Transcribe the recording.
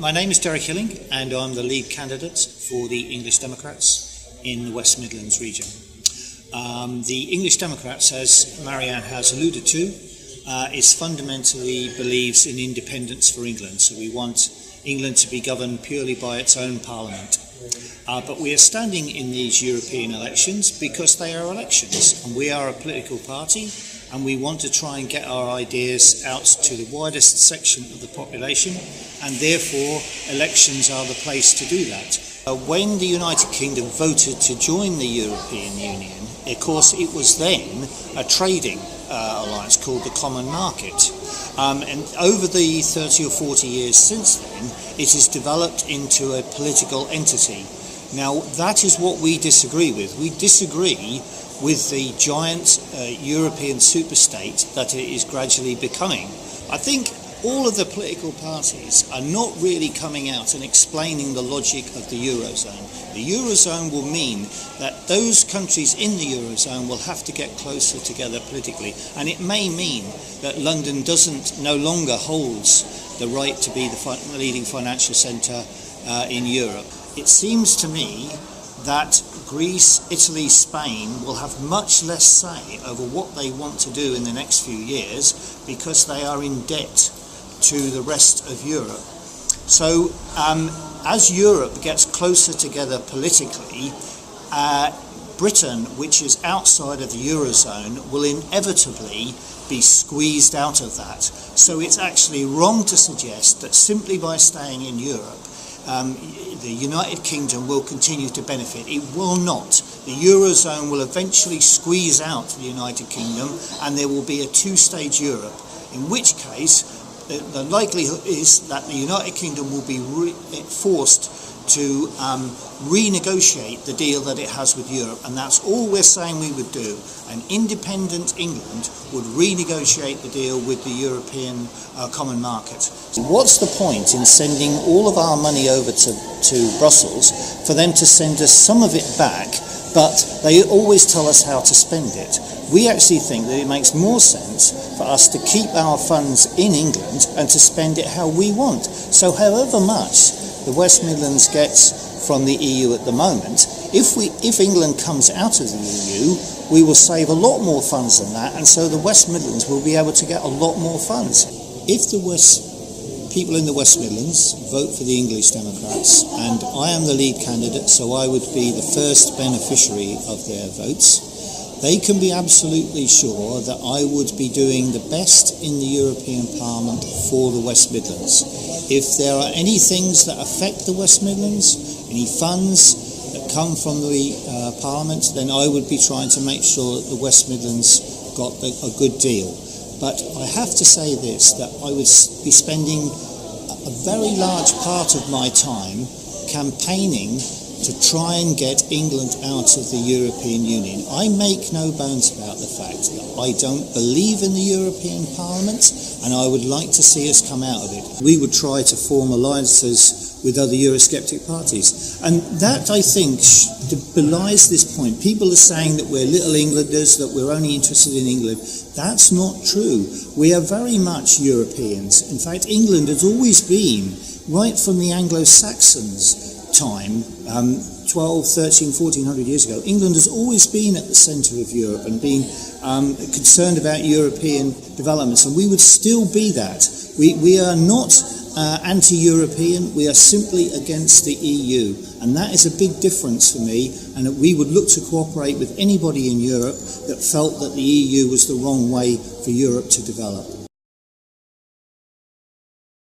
My name is Derek Hilling, and I'm the lead candidate for the English Democrats in the West Midlands region. The English Democrats, as Marianne has alluded to, fundamentally believes in independence for England. So we want England to be governed purely by its own parliament. But we are standing in these European elections because they are elections, and we are a political party, and we want to try and get our ideas out to the widest section of the population, and therefore elections are the place to do that. When the United Kingdom voted to join the European Union, of course it was then a trading alliance called the Common Market. And over the 30 or 40 years since then, it has developed into a political entity. Now, that is what we disagree with. We disagree with the giant European superstate that it is gradually becoming. I think all of the political parties are not really coming out and explaining the logic of the Eurozone. The Eurozone will mean that those countries in the Eurozone will have to get closer together politically, and it may mean that London no longer holds the right to be the leading financial centre in Europe. It seems to me that Greece, Italy, Spain will have much less say over what they want to do in the next few years because they are in debt to the rest of Europe. So as Europe gets closer together politically, Britain, which is outside of the Eurozone, will inevitably be squeezed out of that. So it's actually wrong to suggest that simply by staying in Europe, the United Kingdom will continue to benefit. It will not. The Eurozone will eventually squeeze out the United Kingdom, and there will be a two-stage Europe, in which case the likelihood is that the United Kingdom will be forced to renegotiate the deal that it has with Europe, and that's all we're saying we would do. An independent England would renegotiate the deal with the European Common Market. What's the point in sending all of our money over to Brussels for them to send us some of it back, but they always tell us how to spend it? We actually think that it makes more sense for us to keep our funds in England and to spend it how we want. So however much the West Midlands gets from the EU at the moment, if England comes out of the EU, we will save a lot more funds than that, and so the West Midlands will be able to get a lot more funds. If the people in the West Midlands vote for the English Democrats, and I am the lead candidate, so I would be the first beneficiary of their votes, they can be absolutely sure that I would be doing the best in the European Parliament for the West Midlands. If there are any things that affect the West Midlands, any funds that come from the Parliament, then I would be trying to make sure that the West Midlands got a good deal. But I have to say this, that I would be spending a very large part of my time campaigning to try and get England out of the European Union. I make no bones about the fact that I don't believe in the European Parliament, and I would like to see us come out of it. We would try to form alliances with other Eurosceptic parties, and that, I think, belies this point. People are saying that we're little Englanders, that we're only interested in England. That's not true. We are very much Europeans. In fact, England has always been, right from the Anglo-Saxons' time, 12, 13, 1400 years ago, England has always been at the centre of Europe and been concerned about European developments, and we would still be that. We are not anti-European, we are simply against the EU, and that is a big difference for me, and that we would look to cooperate with anybody in Europe that felt that the EU was the wrong way for Europe to develop.